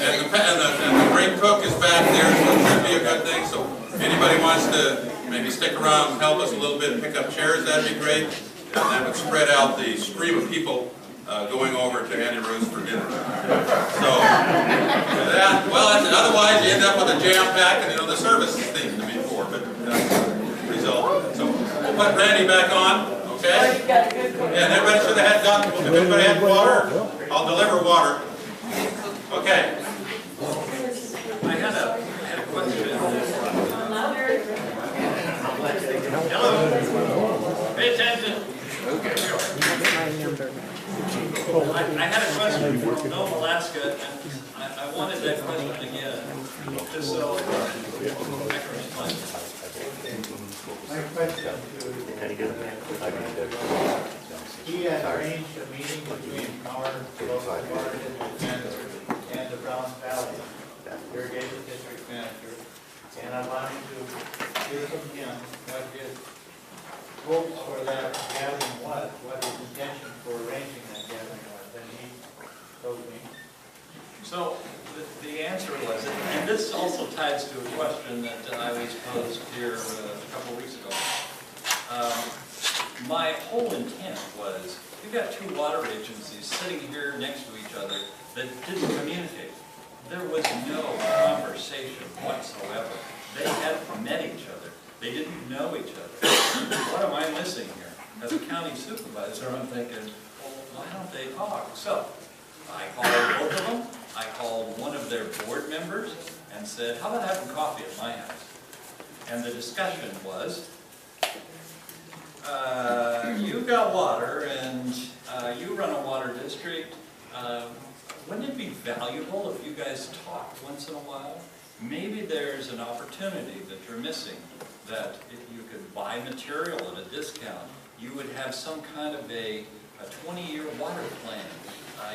And the great cook is back there, so it should be a good thing. So if anybody wants to maybe stick around and help us a little bit and pick up chairs, that'd be great. And that would spread out the stream of people going over to Andy Ruth's for dinner. So, with that, well, otherwise you end up with a jam pack, and the service seems to be poor, but that's the result. So we'll put Randy back on, okay? Yeah, and everybody should have had gotten. If everybody had water, I'll deliver water. Okay. I had a question. Hello. Pay attention. I had a question from Nome, Alaska, and I wanted that question again, just so I can respond. My question he had arranged a meeting between our local water district manager and the Browns Valley irrigation district manager, and I wanted to hear from him what his hopes for that gathering was, what his intention for arranging that gathering was, and he told me. So the answer was, and this also ties to a question that I was posed here a couple weeks ago. My whole intent was, we've got two water agencies sitting here next to each other that didn't communicate. There was no conversation whatsoever. They hadn't met each other. They didn't know each other. What am I missing here? As a county supervisor, I'm thinking, well, why don't they talk? So I called both of them. I called one of their board members and said, how about having coffee at my house? And the discussion was, you've got water and you run a water district. Wouldn't it be valuable if you guys talked once in a while? Maybe there's an opportunity that you're missing, that if you could buy material at a discount, you would have some kind of a 20-year water plan.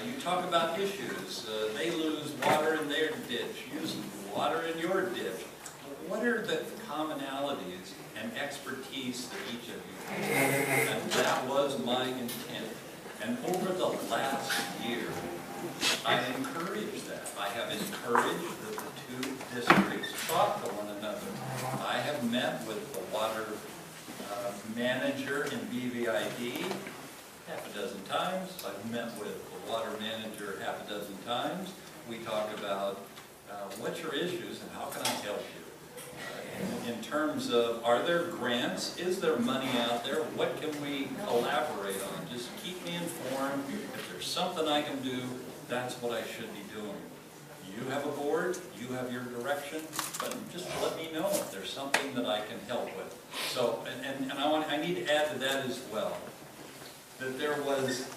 You talk about issues. They lose water in their ditch. You lose water in your ditch. What are the commonalities and expertise that each of you has? And that was my intent. And over the last year, I encouraged that. I have encouraged that the two districts talk to one another. I have met with the water manager in BVID half a dozen times. I've met with the water manager half a dozen times. We talk about what's your issues and how can I help you? In terms of, are there grants? Is there money out there? What can we collaborate on? Just keep me informed. If there's something I can do, that's what I should be doing. You have a board, you have your direction, but just let me know if there's something that I can help with. So, and I need to add to that as well, that there was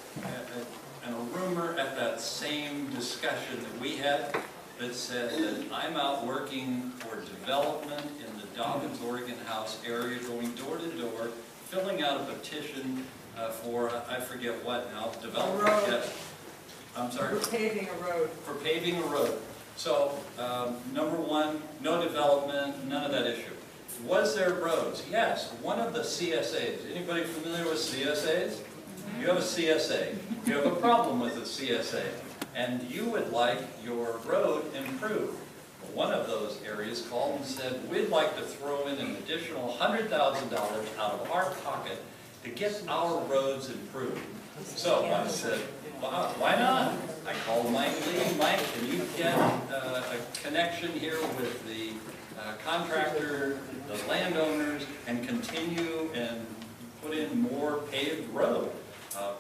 a rumor at that same discussion that we had that said that I'm out working for development in the Dobbins, Oregon House area, going door to door, filling out a petition for, I forget what now, development. Yes. I'm sorry? For paving a road. For paving a road. So, number one, no development, none of that issue. Was there roads? Yes. One of the CSAs. Anybody familiar with CSAs? You have a CSA. You have a problem with a CSA. And you would like your road improved. One of those areas called and said, we'd like to throw in an additional $100,000 out of our pocket to get our roads improved. So I said, wow, why not? I called Mike Lee. Mike, can you get a connection here with the contractor, the landowners, and continue and put in more paved road?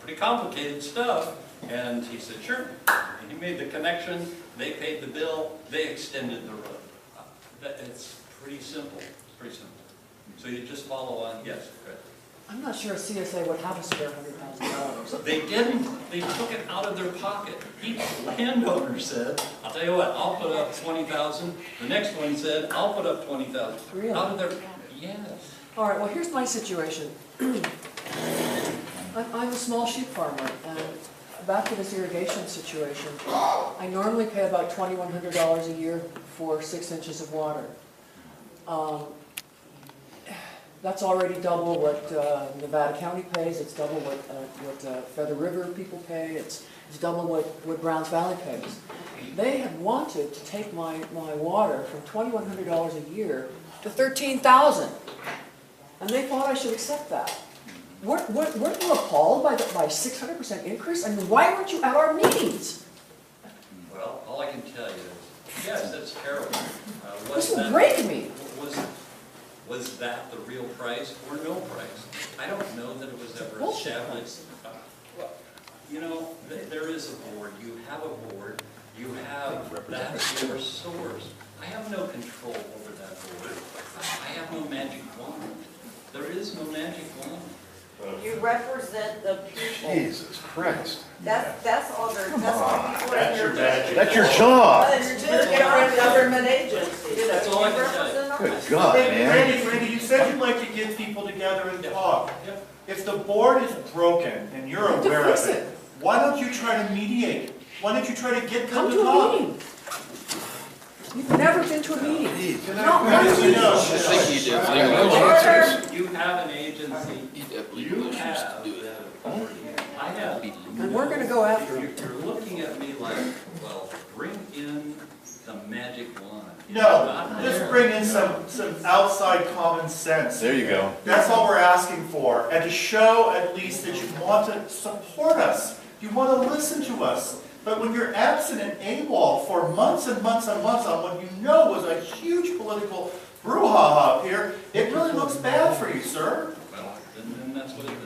Pretty complicated stuff. And he said, sure. And he made the connection. They paid the bill. They extended the road. It's pretty simple. It's pretty simple. So you just follow on. Yes, Chris. I'm not sure a CSA would have a spare $100,000. They didn't. They took it out of their pocket. Each landowner said, I'll tell you what, I'll put up $20,000. The next one said, I'll put up $20,000. Really? Out of their, yes. All right, well, here's my situation. I'm a small sheep farmer, and back to this irrigation situation, I normally pay about $2,100 a year for 6 inches of water. That's already double what Nevada County pays. It's double what Feather River people pay. It's double what Browns Valley pays. they had wanted to take my water from $2,100 a year to $13,000. And they thought I should accept that. Weren't you appalled by 600% increase? I mean, why weren't you at our meetings? Well, all I can tell you is, yes, that's terrible. This will break me. Was that the real price or no price? I don't know that it was ever Bullshit. established. You know, there is a board, you have a board, you have, that's your source. I have no control over that board. I have no magic wand. There is no magic wand. You represent the people. Jesus Christ. That's all they're, that's all people in your district. That's your job. You're a government agency. That's all I can tell you. Represent them. Good God, man. Randy, you said you'd like to get people together and talk. Yep. If the board is broken and you're have to aware fix of it, why don't you try to mediate? Why don't you try to get them Come to to a talk? meeting. You've never been to a meeting. How do you know? You have an agency. You have. I have. And we're gonna go after them. You're looking at me like, well, bring in the magic wand. It's No, not just there. bring in some outside common sense. There you go. That's all we're asking for, and to show at least that you want to support us. You want to listen to us. But when you're absent and AWOL for months and months and months on what you know was a huge political brouhaha up here, it really looks bad for you, sir. Well, then that's what it is.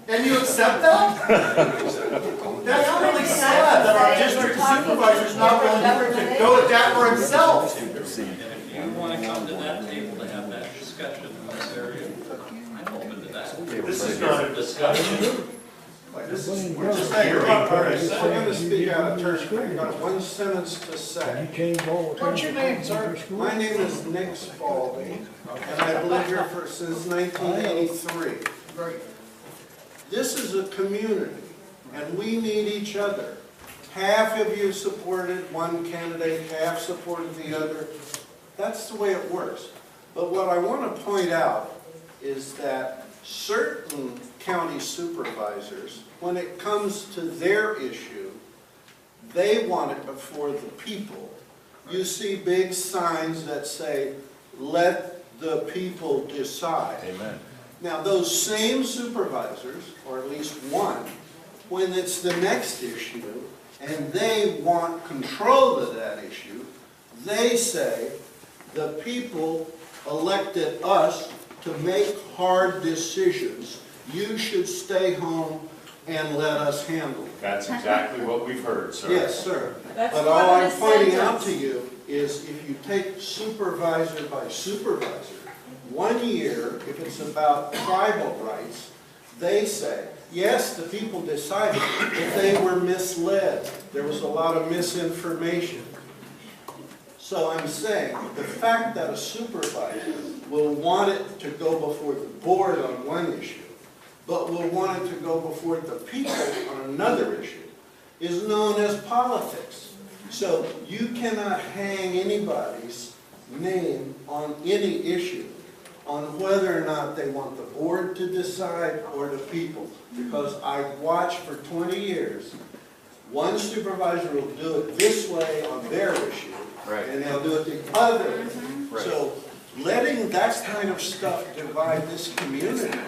And you accept that? That's really sad that our district supervisor's not willing to go to that for himself. And if you want to come to that table to have that discussion in this area, I'm open to that. This is not a discussion. We're just I'm going to speak out of turn. I've got one sentence to say. What's your name, sir? My name is Nick Spalding, and I've lived here since 1983. This is a community, and we need each other. Half of you supported one candidate, half supported the other. That's the way it works. But what I want to point out is that certain county supervisors, when it comes to their issue, they want it before the people. You see big signs that say, "Let the people decide." Amen. Now, those same supervisors, or at least one, when it's the next issue, and they want control of that issue, they say, "The people elected us to make hard decisions. You should stay home and let us handle it." That's exactly what we've heard, sir. Yes, sir. That's But more all than I'm a pointing out sentence. to you is if you take supervisor by supervisor, 1 year, if it's about tribal rights, they say, yes, the people decided, but they were misled. There was a lot of misinformation. So I'm saying, the fact that a supervisor will want it to go before the board on one issue, but will want it to go before the people on another issue, is known as politics. So you cannot hang anybody's name on any issue on whether or not they want the board to decide or the people. Because I've watched for 20 years, one supervisor will do it this way on their issue, Right. and they'll do it the other way. Right. So letting that kind of stuff divide this community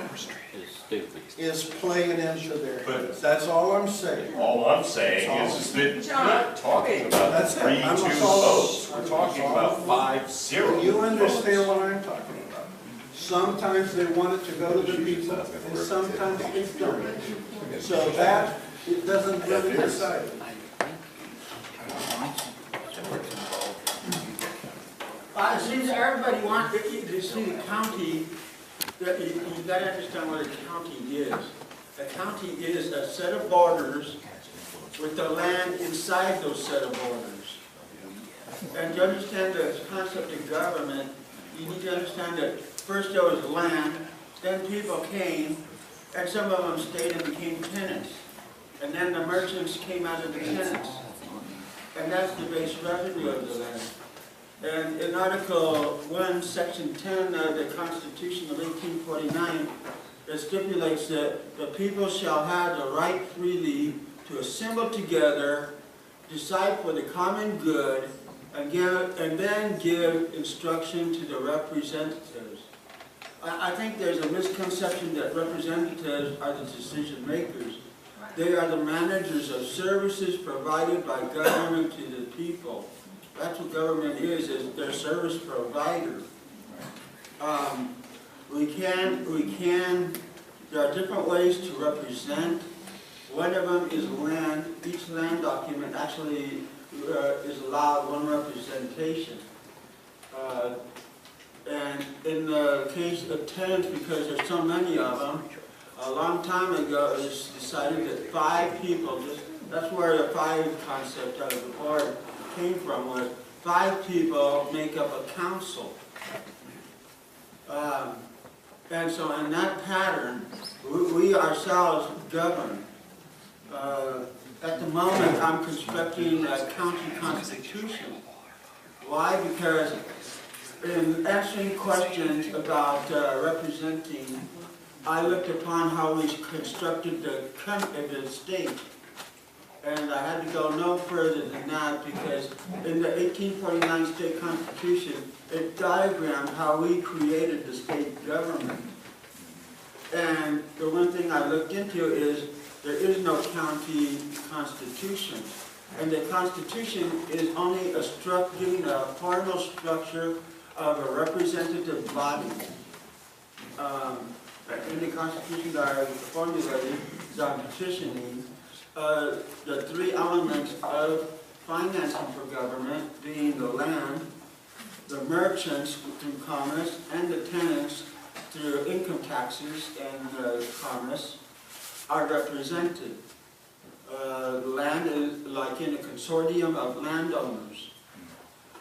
is playing into their heads. That's all I'm saying. All I'm saying is that we're not talking about That's it. 3-2 I'm a votes. We're talking about 5-0. You understand what I'm talking about. Sometimes they want it to go to the people, and sometimes it don't. So that, it doesn't really decide. It seems everybody wants to see the county, you gotta understand what a county is. A county is a set of borders with the land inside those set of borders. And to understand the concept of government, you need to understand that first there was land, then people came, and some of them stayed and became tenants. And then the merchants came out of the tenants. And that's the base revenue of the land. And in Article 1, Section 10 of the Constitution of 1849, it stipulates that the people shall have the right freely to assemble together, decide for the common good, and then give instruction to the representatives. I think there's a misconception that representatives are the decision makers. They are the managers of services provided by government to the people. That's what government is their service provider. There are different ways to represent. One of them is land. Each land document actually is allowed one representation. And in the case of tenants, because there's so many of them, a long time ago it was decided that 5 people, that's where the 5 concept out of the board came from, was 5 people make up a council. And so in that pattern, we ourselves govern. At the moment, I'm constructing a county constitution. Why? Because in answering questions about representing, I looked upon how we constructed the state. And I had to go no further than that because in the 1849 state constitution, it diagrammed how we created the state government. And the one thing I looked into is there is no county constitution. And the constitution is only giving a formal structure of a representative body. In the constitution that I formulated, on petitioning, the 3 elements of financing for government, being the land, the merchants through commerce, and the tenants through income taxes and commerce, are represented. The land is like in a consortium of landowners.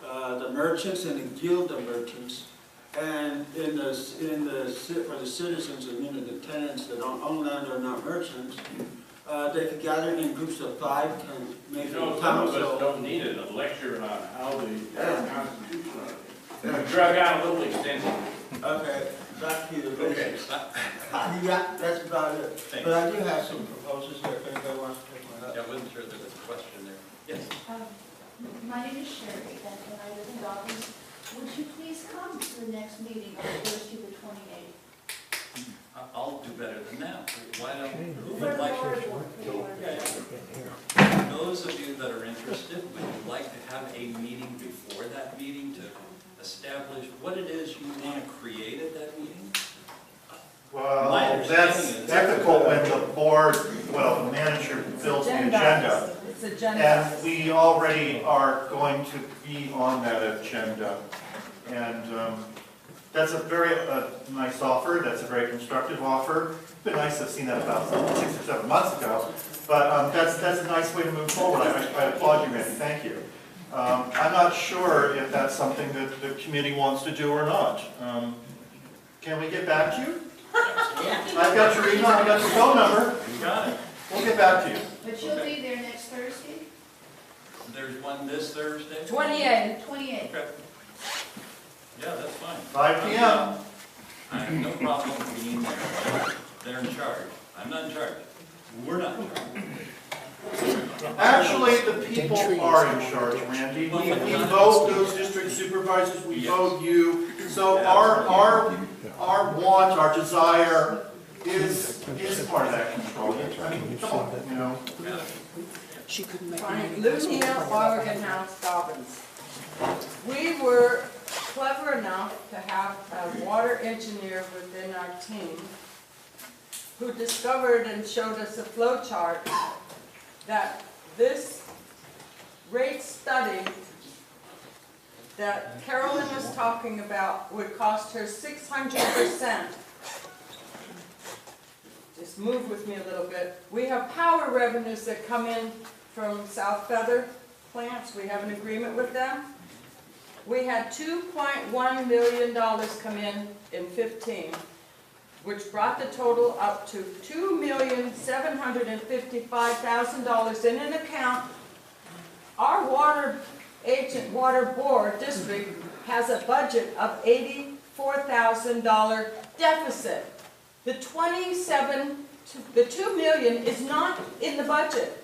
The merchants in a guild of merchants, and for the citizens, I mean the tenants that don't own land or not merchants, they could gather in groups of 5, can make a council. Some of us don't need a lecture on how the Constitution is. Drug out a little extensive. Okay, back to the basics. Yeah, that's about it. Thanks. But I do have some proposals here if anybody wants to pick one up. Yeah, I wasn't sure there was a question there. Yes? My name is Sherry, and I live in Dawkins. Would you please come to the next meeting on Thursday, the 28th? I'll do better than that. Why don't, who For would the like, water board, for the water board. those of you that are interested, would you like to have a meeting before that meeting to establish what it is you want to create at that meeting? My Well, understanding that's is- difficult when the board, well, the manager builds the agenda. It's agenda. And we already are going to be on that agenda. And that's a very nice offer, that's a very constructive offer. It'd been nice to have seen that about 6 or 7 months ago. But that's a nice way to move forward. I applaud you, Randy, thank you. I'm not sure if that's something that the committee wants to do or not. Can we get back to you? I've got your email, I've got your phone number. You got it. We'll get back to you. But you'll be there next Thursday? There's one this Thursday? 28. 28th. Okay. Yeah, that's fine. 5 p.m. I have no problem being there. They're in charge. I'm not in charge. We're not in charge. Actually, the people are in charge, Randy. We vote those district supervisors, we vote you. So our want, our desire is part of that control. I mean, come on, you know. She couldn't make Fine. any. Lunia, Oregon House, Dobbins. We were clever enough to have a water engineer within our team who discovered and showed us a flow chart that this rate study that Carolyn was talking about would cost her 600%. Just move with me a little bit. We have power revenues that come in from South Feather plants. We have an agreement with them. We had $2.1 million come in 15, which brought the total up to $2,755,000 in an account. Our water agent, water board district has a budget of $84,000 deficit. The $2 million is not in the budget.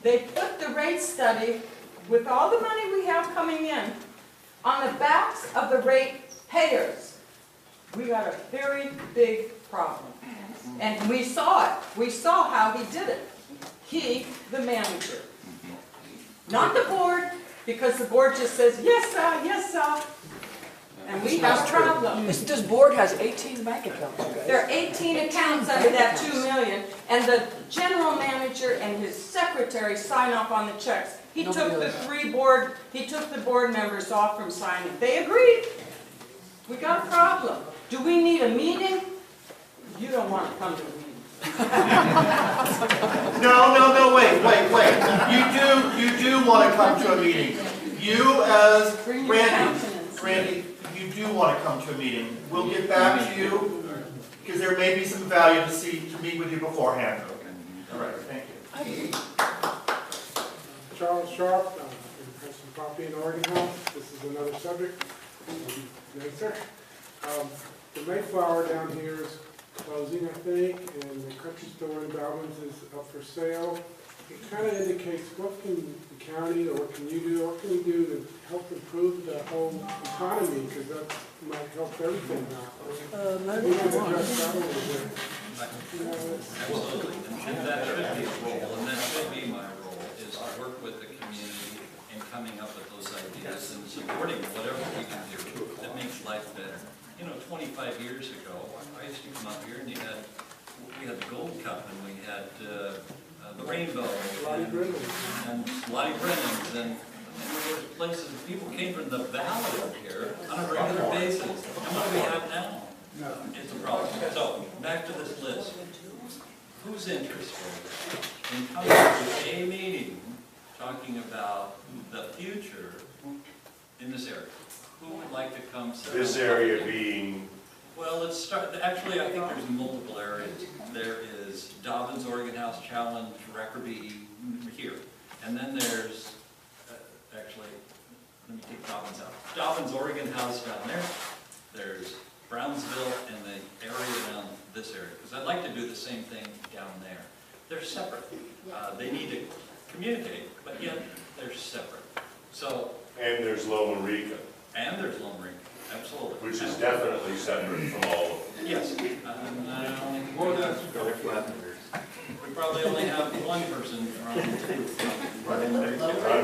They put the rate study, with all the money we have coming in, on the backs of the rate payers. We got a very big problem. And we saw it. We saw how he did it. He, the manager. Not the board, because the board just says, yes, sir, yes, sir. And we have a problem. This board has 18 bank accounts, you guys. There are 18 accounts under that 2 million, and the general manager and his secretary sign off on the checks. He took the board members off from signing. They agreed. We got a problem. Do we need a meeting? You don't want to come to a meeting. No, wait. You do want to come to a meeting. You as Bring your countenance. Randy, you do want to come to a meeting. We'll get back to you, because there may be some value to meet with you beforehand. All right, thank you. Charles Sharp, has some property in Oregon House. This is another subject. Nicer. The Mayflower down here is closing, I think, and the country store in Dobbins is up for sale. It kind of indicates what can the county or what can you do, what can we do to help improve the whole economy, because that might help everything out. We can address that a little bit. Absolutely, and that should be a role, and that should be my role, is to work with the community and coming up with those ideas and supporting whatever we can do that makes life better. You know, 25 years ago, I used to come up here and we had the Gold Cup and we had the Rainbow and Lottie Brennan's and there were places, people came from the valley up here on a regular basis. And what do we have now? It's a problem. So, back to this list. Who's interested in coming to a meeting talking about the future in this area? Who would like to come? This area being? Well, let's start, actually, I think there's multiple areas. There is Dobbins, Oregon House Challenge, Reckerby here. And then there's, actually, let me take Dobbins out. Dobbins, Oregon House down there. There's Brownsville and the area around this area. Because I'd like to do the same thing down there. They're separate. They need to communicate, but yet they're separate. So. And there's Loma Rica. And there's Loma Rica, absolutely. Which is definitely separate from all of them. Yes. We probably only have one person from. I'm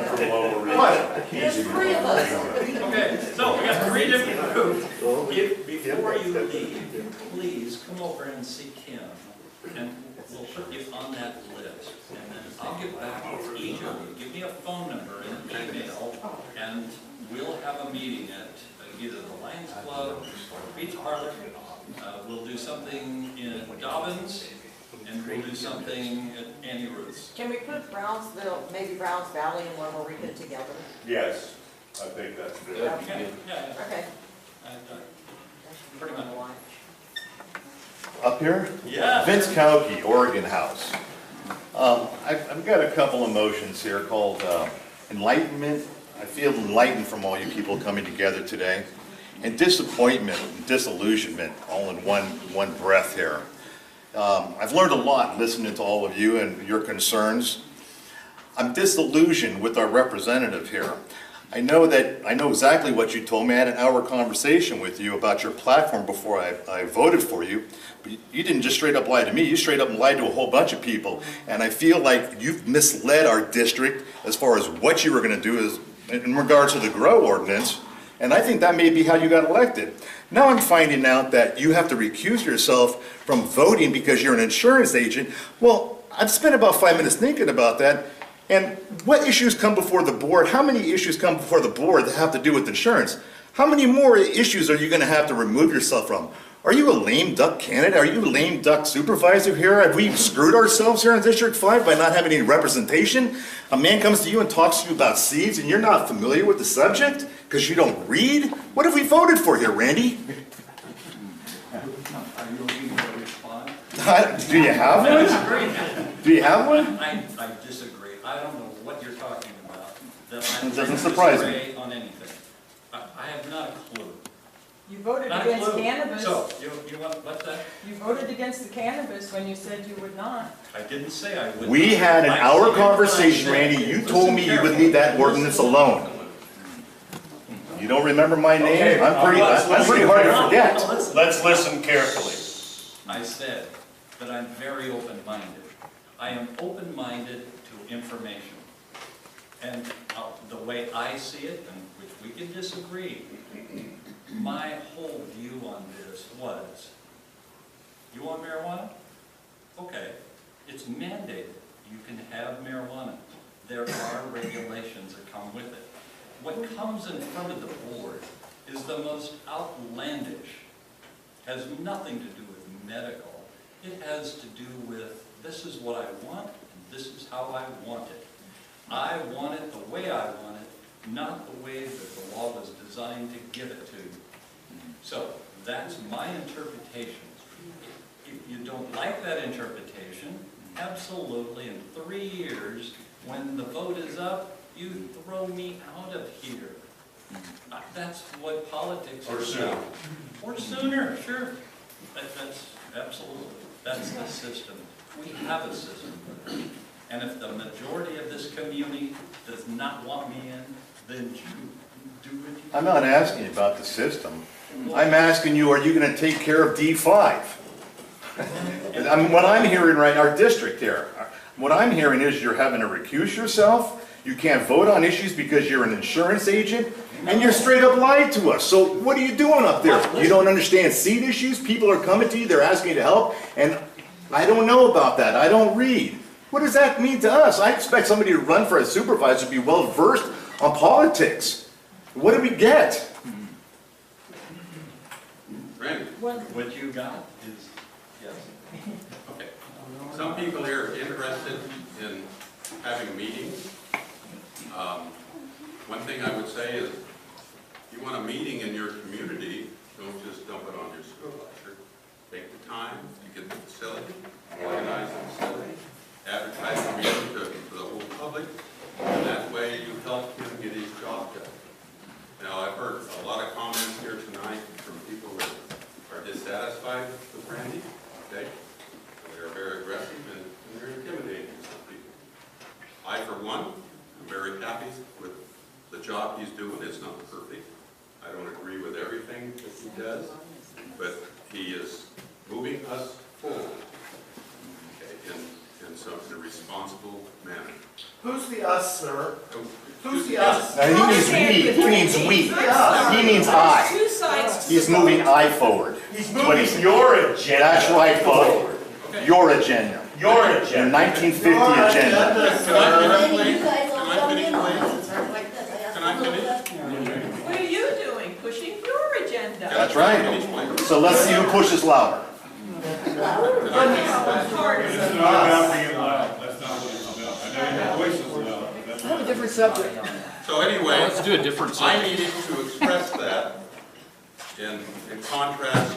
from Loma Rica. There's 3 of us. Okay, so we got 3 different groups. Before you leave, please come over and see Kim, and we'll put you on that list. And then I'll get back with each of you. Give me a phone number and an email, and we'll have a meeting at either the Lions Club or the Beach Parlor. We'll do something in Dobbins, and we'll do something at Annie Ruth's. Can we put Brownsville, maybe Browns Valley and Loma Rica together? Yes, I think that's good. Okay. Yeah. Okay. Pretty much. Up here? Yeah. Vince Kauke, Oregon House. I've got a couple emotions here called enlightenment. I feel enlightened from all you people coming together today. And disappointment and disillusionment all in one breath here. I've learned a lot listening to all of you and your concerns. I'm disillusioned with our representative here. I know exactly what you told me. I had an hour conversation with you about your platform before I voted for you. But you didn't just straight up lie to me, you straight up lied to a whole bunch of people. And I feel like you've misled our district as far as what you were going to do in regards to the grow ordinance. And I think that may be how you got elected. Now I'm finding out that you have to recuse yourself from voting because you're an insurance agent. Well, I've spent about 5 minutes thinking about that. And what issues come before the board? How many issues come before the board that have to do with insurance? How many more issues are you going to have to remove yourself from? Are you a lame duck candidate? Are you a lame duck supervisor here? Have we screwed ourselves here in District 5 by not having any representation? A man comes to you and talks to you about seeds and you're not familiar with the subject because you don't read? What have we voted for here, Randy? Are you looking for a response? Do you have one? Do you have one? I disagree. I don't know what you're talking about. It doesn't surprise me. On anything. I have not a clue. You voted Not a against clue. cannabis. So, you want, what's that? You voted against the cannabis when you said you would not. I didn't say I would. We had an I hour said what I conversation, said. Randy. You Listen told me you would carefully. leave that ordinance alone. You don't remember my name? I'm pretty hard to forget. Let's listen carefully. I said that I'm very open-minded. I am open-minded to information. And the way I see it, and which we can disagree, my whole view on this was, you want marijuana? Okay, it's mandated. You can have marijuana. There are regulations that come with it. What comes in front of the board is the most outlandish, has nothing to do with medical. It has to do with, this is what I want, and this is how I want it. I want it the way I want it, not the way that the law was designed to give it to you. So that's my interpretation. If you don't like that interpretation, absolutely, in 3 years, when the vote is up, you throw me out of here. That's what politics is. Or sooner. about. Or sooner, sure. That's absolutely, that's the system. We have a system. And if the majority of this community does not want me in, then you do it. I'm not asking you about the system. I'm asking you, are you going to take care of D5? What I'm hearing right in our district here, what I'm hearing is you're having to recuse yourself, you can't vote on issues because you're an insurance agent, and you're straight up lied to us. So what are you doing up there? You don't understand seed issues? People are coming to you, they're asking you to help, and I don't know about that. I don't read. What does that mean to us? I expect somebody to run for a supervisor to be well versed on politics. What do we get? Randy? What you got is, yes. Okay. Some people here are interested in having meetings. One thing I would say is, if you want a meeting in your community, don't just dump it on your supervisor. Take the time to get the facility, organize the facility, advertise the meeting to the whole public, and that way you help him get his job done. Now, I've heard a lot of comments here tonight from people that are dissatisfied with Randy, okay? They're very aggressive and they're intimidating to some people. I, for one, am very happy with the job he's doing. It's not perfect. I don't agree with everything that he does, but he is moving us forward, okay, in a responsible manner. Who's the us, sir? So, Who's the us? Now, he means we. He means we. He means I. Two sides to He's moving I forward. He's moving your agenda. That's right, forward. Your agenda. Your Your agenda. 1950 agenda. Can I finish, You please? guys all Can I jump finish, in on please? it. Can I finish? What are you doing? Pushing your agenda. That's right. So let's see who pushes louder. Can I finish? It's not about being loud. That's not what it's about. I know your voice is loud. That's I have a different subject. So anyway, Let's do a different I needed to express that in contrast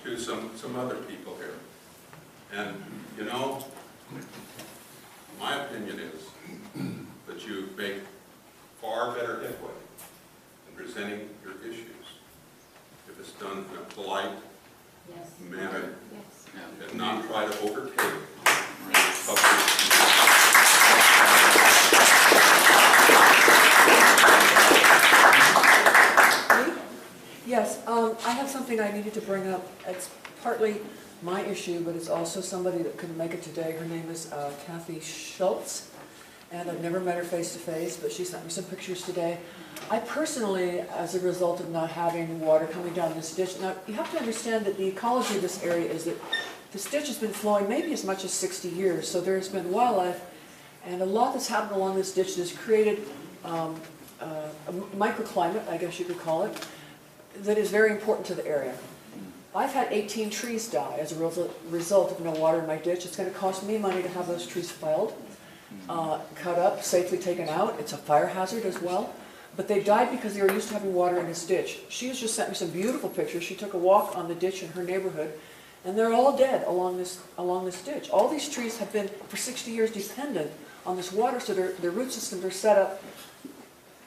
to some other people here. And, you know, my opinion is that you make far better headway in presenting your issues if it's done in a polite manner and not try to overtake public. Yes, I have something I needed to bring up. It's partly my issue, but it's also somebody that couldn't make it today. Her name is Kathy Schultz, and I've never met her face to face, but she sent me some pictures today. I personally, as a result of not having water coming down this ditch, now you have to understand that the ecology of this area is that this ditch has been flowing maybe as much as 60 years, so there's been wildlife, and a lot that's happened along this ditch that's created a microclimate, I guess you could call it, that is very important to the area. I've had 18 trees die as a result of no water in my ditch. It's going to cost me money to have those trees felled, cut up, safely taken out. It's a fire hazard as well. But they died because they were used to having water in this ditch. She has just sent me some beautiful pictures. She took a walk on the ditch in her neighborhood, and they're all dead along this ditch. All these trees have been, for 60 years, dependent on this water, so their root systems are set up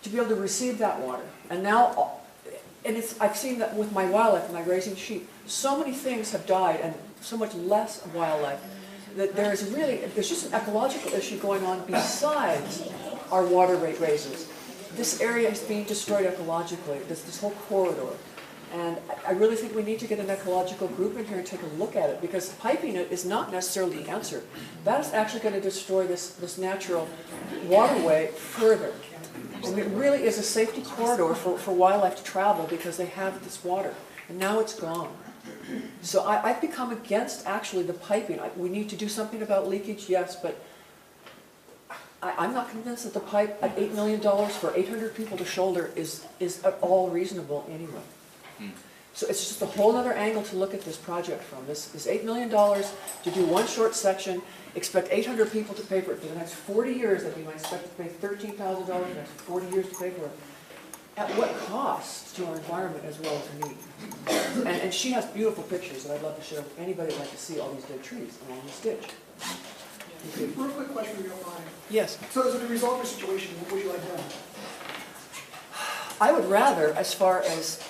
to be able to receive that water. And now, and it's, I've seen that with my wildlife, when I'm raising sheep, so many things have died and so much less wildlife, that there is really, there's just an ecological issue going on besides our water rate raises. This area is being destroyed ecologically, this whole corridor. And I really think we need to get an ecological group in here and take a look at it, because piping it is not necessarily the answer. That is actually going to destroy this natural waterway further. And it really is a safety corridor for wildlife to travel because they have this water. And now it's gone. So I've become against actually the piping. We need to do something about leakage, yes, but I'm not convinced that the pipe at $8 million for 800 people to shoulder is at all reasonable anyway. So it's just a whole other angle to look at this project from. This $8 million to do one short section, expect 800 people to pay for it for the next 40 years. That you might expect to pay $13,000 for the next 40 years to pay for it. At what cost to our environment as well as me? And she has beautiful pictures that I'd love to share with anybody who'd like to see all these dead trees along this ditch. Real quick question, if you don't mind. Yes. So to resolve your situation, what would you like done? I would rather, as far as,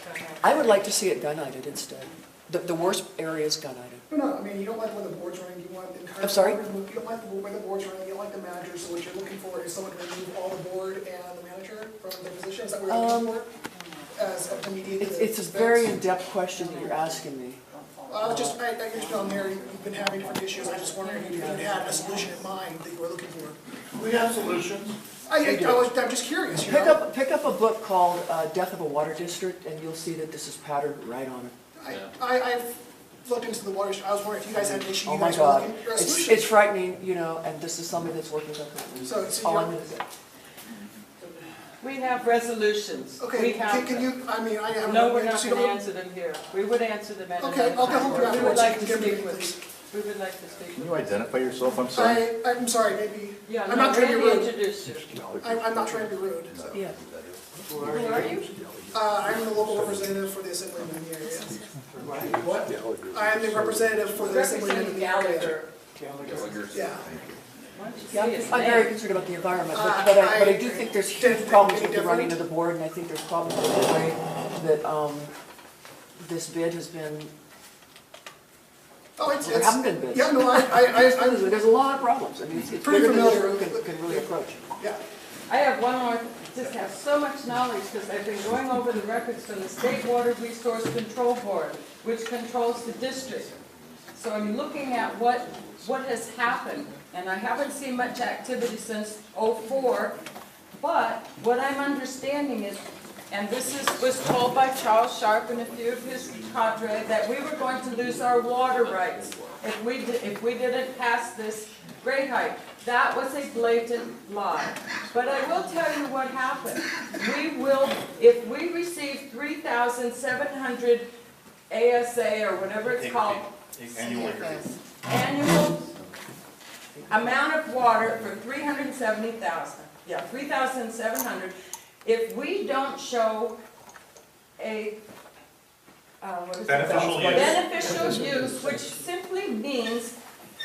I would like to see it gun-ited instead. The worst area is gun-ited. No, I mean, you don't like the way the board's running, you want the entire... I'm sorry? You don't like the way the board's running, you don't like the manager, so what you're looking for is someone to remove all the board and the manager from the position? Is that what you're looking for? As a mediator? It's a very in-depth question that you're asking me. I you're still on there, you've been having different issues, I just wondering if you had a solution in mind that you were looking for. We have solutions. I'm just curious, you Pick know? up a book called Death of a Water District, and you'll see that this is patterned right on it. I've looked into the water, I was wondering if you guys had an issue, Oh you my guys were God, looking for a solution. it's frightening, you know, and this is something that's working with me. So All you're- I'm gonna say. We have resolutions. Okay, We have can you, I mean, I have... No, we're not going to answer them here. We would answer them at Okay, another I'll go home time. We would afterwards. like to Give me, speak with please. you. We would like to speak Can with you identify yourself? I'm sorry. I'm sorry, maybe, you. Yeah, I'm not trying to be Randy rude. introduced you. I'm not trying to be rude, so. Yeah. Who are you? I'm the local representative for the assemblyman in the area. What? I am the representative for the assemblyman in Representing the area. Gallagher. Yeah. Why don't you Yeah, say his I'm name? very concerned about the environment, but I do think there's huge problems with the running of different? the board, and I think there's problems with the way that this bid has been, Oh, it's, there haven't been bids. yeah, no, There's a lot of problems. I mean, it's Pretty bigger than this familiar room with- can really approach. yeah. I have one more, just have so much knowledge because I've been going over the records from the State Water Resource Control Board, which controls the district. So I'm looking at what has happened, and I haven't seen much activity since '04, but what I'm understanding is, and was told by Charles Sharp and a few of his cadre, that we were going to lose our water rights if we didn't pass this grade height. That was a blatant lie. But I will tell you what happened. If we receive 3,700 ASA or whatever it's called, annual amount of water for 370,000. Yeah, 3,700. If we don't show a beneficial use, which simply means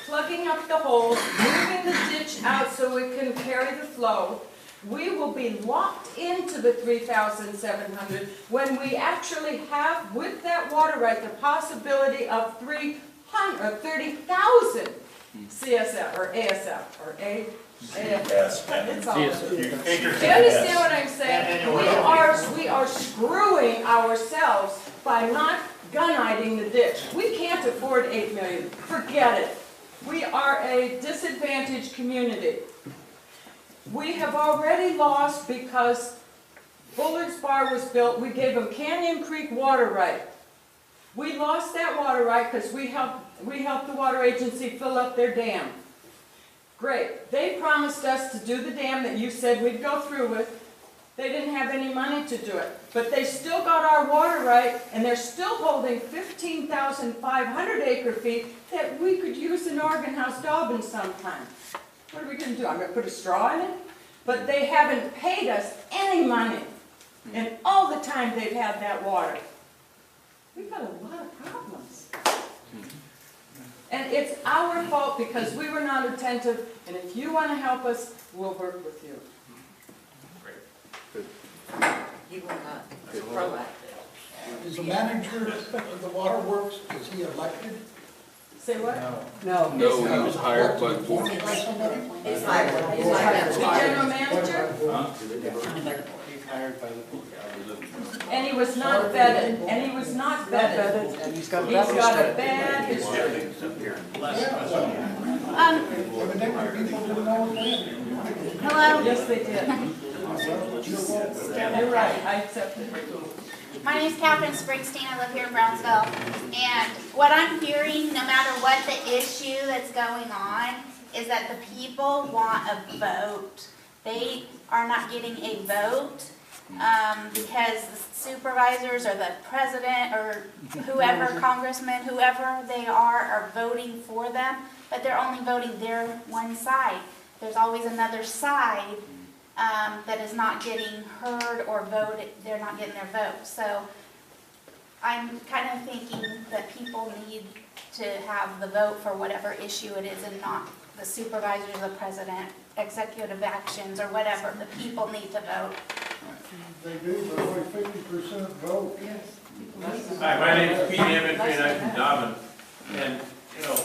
plugging up the holes, moving the ditch out so it can carry the flow, we will be locked into the 3,700 when we actually have, with that water right, the possibility of 30,000 CSF or ASF or AFS. It's all. Do you understand what I'm saying? We are screwing ourselves by not gun-iding the ditch. We can't afford $8 million. Forget it. We are a disadvantaged community. We have already lost because Bullard's Bar was built. We gave them Canyon Creek water right. We lost that water right because we helped the water agency fill up their dam. Great. They promised us to do the dam that you said we'd go through with. They didn't have any money to do it. But they still got our water right, and they're still holding 15,500 acre feet that we could use in Oregon House Dobbin sometime. What are we going to do? I'm going to put a straw in it? But they haven't paid us any money. And all the time they've had that water. We've got a lot of problems. And it's our fault because we were not attentive, and if you want to help us, we'll work with you. You were not proactive. Is the manager of the waterworks, is he elected? Say what? No. No, he was hired by the Appointed board. by somebody? He's hired. He's the general manager, and he was not vetted, and he was not vetted. And he's got He's got a bad history. Evidently, people didn't know his name. Hello, Yes, they did. You're right, I accept it. my name is Catherine Springsteen, I live here in Brownsville, and what I'm hearing, no matter what the issue that's going on, is that the people want a vote. They are not getting a vote, because the supervisors or the president or whoever, congressman, whoever they are voting for them, but they're only voting their one side. There's always another side that is not getting heard or voted, they're not getting their vote. So I'm kind of thinking that people need to have the vote for whatever issue it is and not the supervisors, the president, executive actions or whatever. The people need to vote. They do, but only 50% vote. Hi, my name is Pete Emmett, and I'm from Dobbin. And, you know,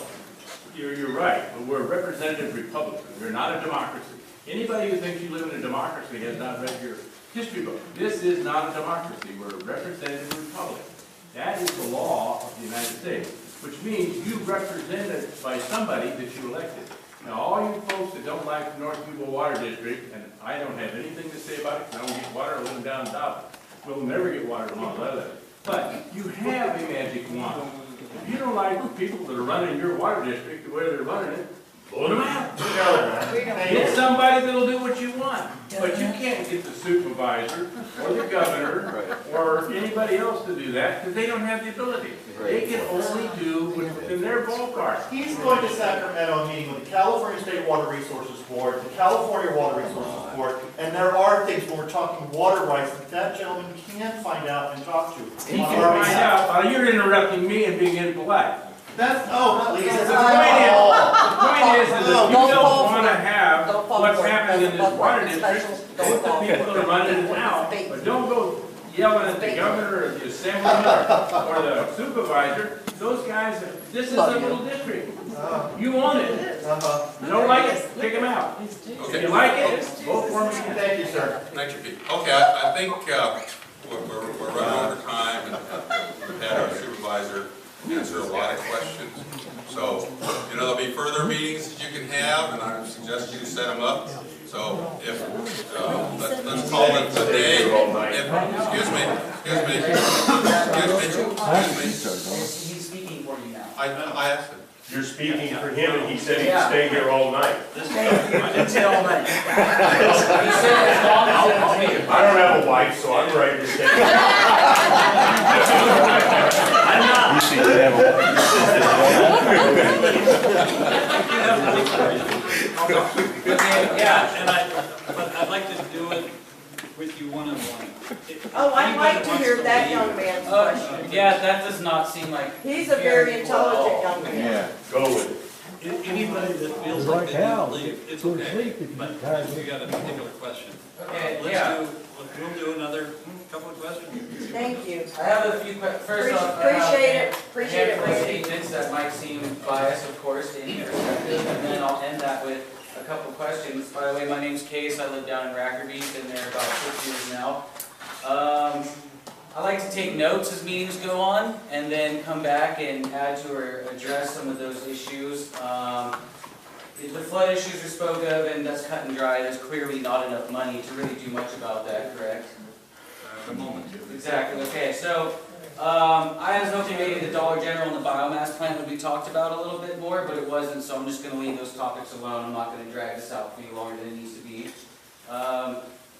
you're right, but we're a representative republic. We're not a democracy. Anybody who thinks you live in a democracy has not read your history book. This is not a democracy. We're a representative republic. That is the law of the United States, which means you represented by somebody that you elected. Now, all you folks that don't like the North Cuba Water District, and I don't have anything to say about it because I don't get water living down Dobbin. We'll never get water in Mont Leather. But you have a magic wand. If you don't like the people that are running your water district the way they're running it, vote them out. Get somebody that'll do what you want. But you can't get the supervisor or the governor or anybody else to do that because they don't have the ability. They can only do what's within their ballpark. He's going to Sacramento meeting with the California State Water Resources Board, the California Water Resources Board, and there are things when we're talking water rights that that gentleman can find out and talk to. He can find out, you're interrupting me and being impolite. That's, oh, please. The point is that if you don't want to have what's happening in this water district, let the people that are running it out, but don't go yelling at the governor or the assemblyman or the supervisor. Those guys, this is a little district. You own it. You don't like it, kick them out. If you like it, vote for me. Thank you, sir. Thank you, Pete. Okay, I think we're running over time, and we've had our supervisor answer a lot of questions. So, you know, there'll be further meetings that you can have, and I suggest you set them up. So, if, let's call it a day. Excuse me. He's speaking for you now. I asked him. You're speaking for him, and he said he'd stay here all night. I didn't say all night. He said as long as it's I don't have a wife, so I'm ready to stay. I'm not. You see, they have Yeah, and I'd like to do it with you one-on-one. Oh, I'd like to hear that young man's question. Yeah, that does not seem like. He's a very intelligent young man. Go with it. Anybody that feels like they need to leave, it's okay, but you got a particular question. Okay, yeah. We'll do another couple of questions. Thank you. I have a few questions. First off, Appreciate it, Randy. statements that might seem biased, of course, in your perspective, and then I'll end that with a couple of questions. By the way, my name's Case. I live down in Rackerby. Been there about 6 years now. I like to take notes as meetings go on, and then come back and add to or address some of those issues. The flood issues are spoke of, and that's cut and dry. There's clearly not enough money to really do much about that, correct? A moment. Exactly, okay, so, I was hoping maybe the Dollar General and the biomass plant would be talked about a little bit more, but it wasn't, so I'm just gonna leave those topics alone. I'm not gonna drag this out any longer than it needs to be.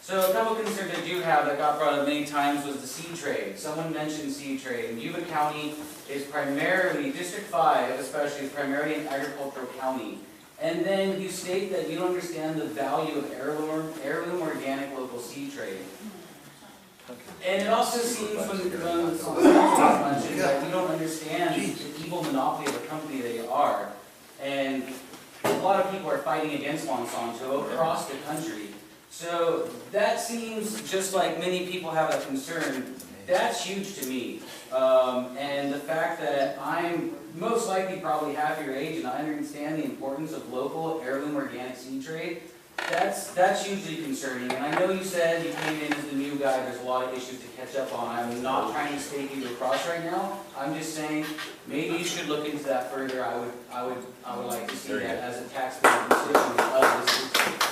So a couple of concerns I do have that got brought up many times was the seed trade. Someone mentioned seed trade, and Yuba County is primarily, District 5 especially, is primarily an agricultural county. And then you state that you don't understand the value of heirloom organic local seed trade. And it also seems when mentioned that we don't understand the evil monopoly of a company they are. And a lot of people are fighting against Monsanto across the country. So that seems just like many people have a concern. That's huge to me. And the fact that I'm most likely probably half your age and I understand the importance of local heirloom organic seed trade, that's hugely concerning. And I know you said you came in as the new guy, there's a lot of issues to catch up on. I'm not trying to stake you across right now. I'm just saying, maybe you should look into that further. I would like to see that as a taxpayer constituent of this district.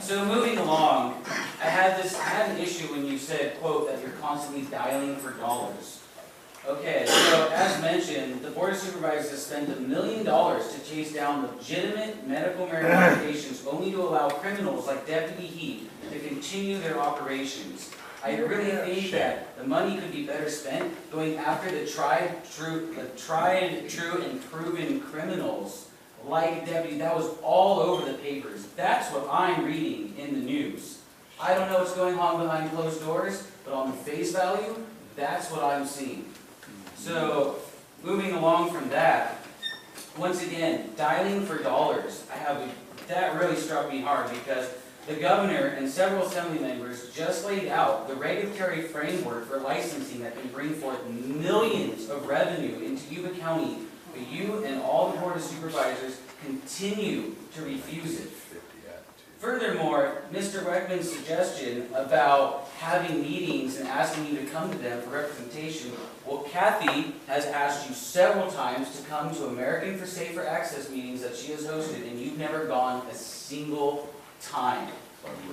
So moving along, I had an issue when you said, quote, that you're constantly dialing for dollars. Okay, so as mentioned, the Board of Supervisors has spent $1 million to chase down legitimate medical marijuana patients only to allow criminals like Deputy Heat to continue their operations. I really think that the money could be better spent going after the tried, true, and proven criminals like Deputy. That was all over the papers. That's what I'm reading in the news. I don't know what's going on behind closed doors, but on the face value, that's what I'm seeing. So, moving along from that, once again, dialing for dollars. That really struck me hard because the governor and several assembly members just laid out the regulatory framework for licensing that can bring forth millions of revenue into Yuba County, but you and all the Board of Supervisors continue to refuse it. Furthermore, Mr. Weckman's suggestion about having meetings and asking you to come to them for representation, well, Kathy has asked you several times to come to American for Safer Access meetings that she has hosted, and you've never gone a single time.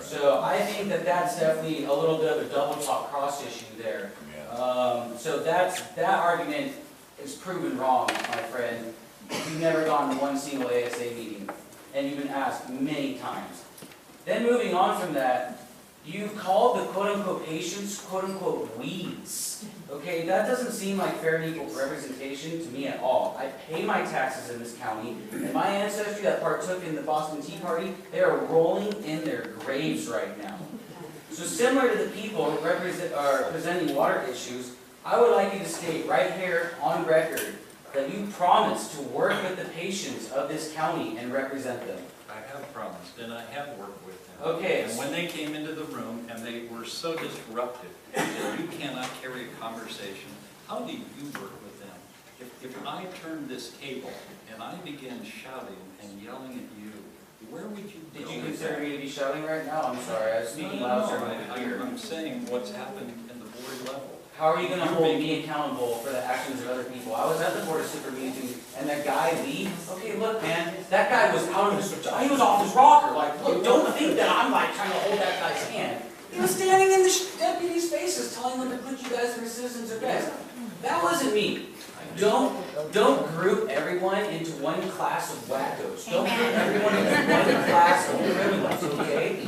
So I think that that's definitely a little bit of a double talk cross issue there. So that argument is proven wrong, my friend. You've never gone to one single ASA meeting, and you've been asked many times. Then moving on from that, you've called the quote-unquote patients, quote-unquote weeds. Okay, that doesn't seem like fair and equal representation to me at all. I pay my taxes in this county, and my ancestry that partook in the Boston Tea Party, they are rolling in their graves right now. So similar to the people who are presenting water issues, I would like you to state right here on record that you promise to work with the patients of this county and represent them. I have promised, and I have worked with them. Okay. And when they came into the room and they were so disruptive that you cannot carry a conversation, how do you work with them? If I turn this table and I begin shouting and yelling at you, where would you go? Did you consider me to be shouting right now? I'm sorry, I was speaking loud, sir. I'm saying what's happened in the board level. How are you going to hold me accountable for the actions of other people? I was at the Board of Super meeting, and that guy, Lee, okay, look, man, that guy was out of his, he was off his rocker. Like, look, don't think that I'm like trying to hold that guy's hand. He was standing in the deputies' faces telling them to put you guys in the citizens of best. That wasn't me. Don't group everyone into one class of wackos. Don't group everyone into one class of criminals, okay?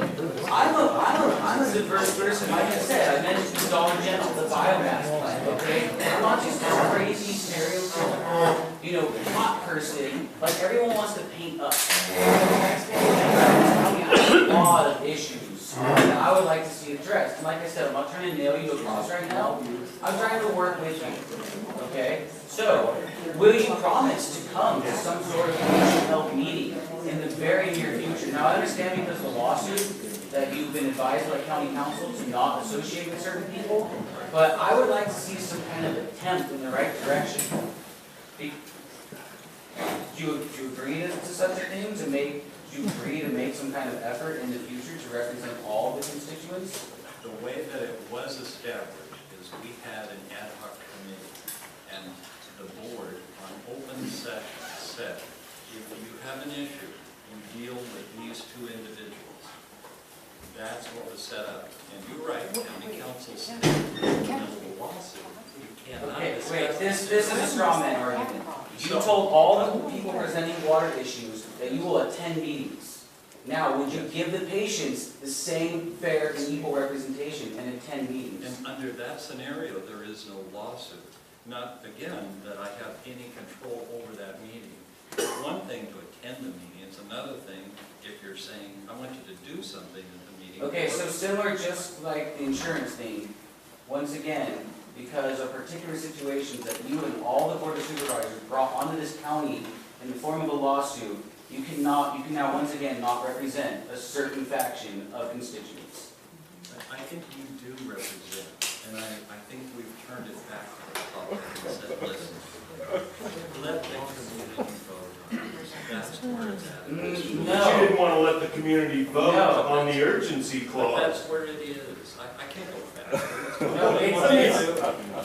I'm a diverse person. Like I said, I mentioned the Dollar General, the biomass plant, okay? I'm not just this crazy, stereotypical, hot person. Like everyone wants to paint us. I have a lot of issues that I would like to see addressed. And like I said, I'm not trying to nail you across right now. I'm trying to work with you, okay? So, will you promise to come to some sort of patient health meeting in the very near future? Now, I understand because of the lawsuit that you've been advised by county council to not associate with certain people, but I would like to see some kind of attempt in the right direction. Do you agree to such a thing? Do you agree to make some kind of effort in the future to represent all the constituents? The way that it was established is we had an ad hoc committee, and the board on open session said, if you have an issue, you deal with these two individuals. That's what was set up. And you're right, county council said, the lawsuit, you cannot Okay, discuss wait, this is a straw man argument. You told all the people presenting water issues that you will attend meetings. Now, would you give the patients the same fair and equal representation and attend meetings? And under that scenario, there is no lawsuit. Not, again, that I have any control over that meeting. It's one thing to attend the meeting, it's another thing if you're saying, I want you to do something at the meeting. Okay, so similar, just like the insurance thing, once again, because of particular situations that you and all the Board of Supervisors brought onto this county in the form of a lawsuit, you can now once again not represent a certain faction of constituents. I think you do represent, and I think we've turned it back to the public and said, listen, let the community vote on this. That's where it's at. But you didn't want to let the community vote on the urgency But clause. that's where it is. I can't go faster. No, you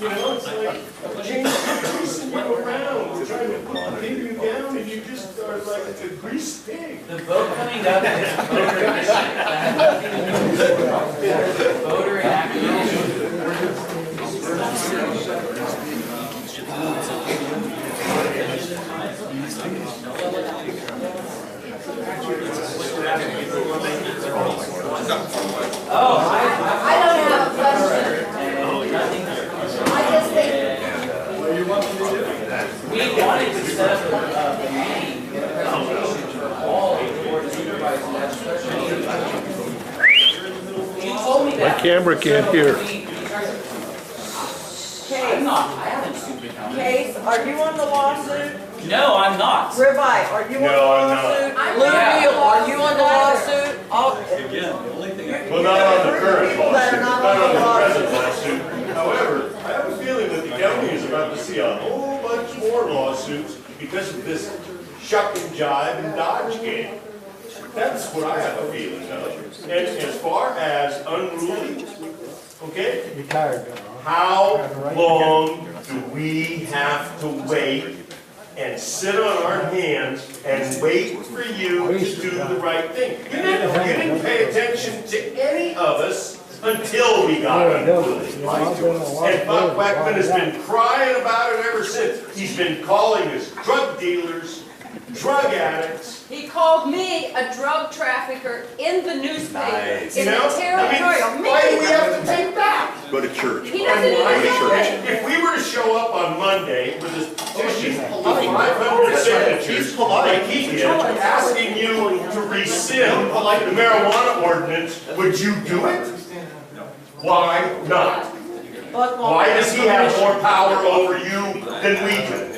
know, it's like chasing you around, we're trying to pin you down, and you just are like a greased pig. The vote coming up is voter initiative. That has nothing to do with voter activation. Oh, I don't have a question. I just think, we wanted to set up a meeting, a presentation for all of the board of supervisors and that special meeting. You told me that. My camera can't hear. I'm not, I haven't sued the county. Case, are you on the lawsuit? No, I'm not. Ribeye, are you on the No, I'm not. lawsuit? I'm Louis, not. are you on the lawsuit? Again, the only thing I Well, not on the current People that lawsuit, are not not on the on the present lawsuit. However, I have a feeling that the county is about to see a whole bunch more lawsuits because of this shuck and jive and dodge game. That's what I have a feeling of. And as far as unruly, okay? How long do we have to wait and sit on our hands and wait for you to do the right thing? You didn't pay attention to any of us until we got unruly. And Buck Beckman has been crying about it ever since. He's been calling us drug dealers, drug addicts. he called me a drug trafficker in the newspaper. Nice. In You know? the territorial. Why do we have to take that? Go to church. He doesn't even know it. If we were to show up on Monday with this petition of 500 signatures, like he did, asking you to rescind the marijuana ordinance, would you do it? Why not? Why does he have more power over you than we do?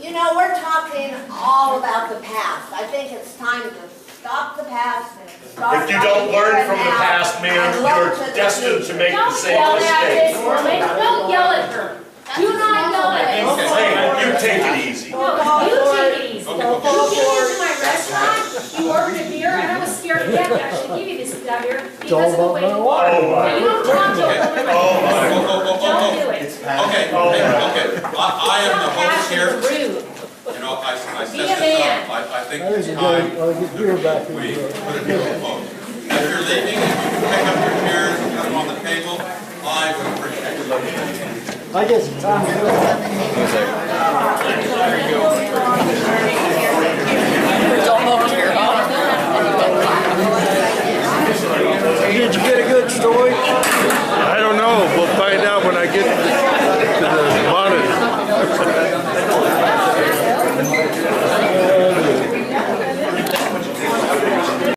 You know, we're talking all about the past. I think it's time to stop the past and start. If you don't learn from the past, ma'am, you're destined to make the same mistake. Don't yell at her. Do not yell at her. Hey, you take it easy. No, you take it easy. You came into my restaurant, you ordered a beer, and I was scared to death to actually give you this beer because of the way you are. Oh my. But you don't talk to a woman like Oh my. this. Don't do it. Okay, okay, I am the host here. Rude. You know, I set Be a this man. up, I think it's time that we put a new vote. If you're leaving, if you can pick up your chairs and put them on the table, I would appreciate it. I guess it's time to go.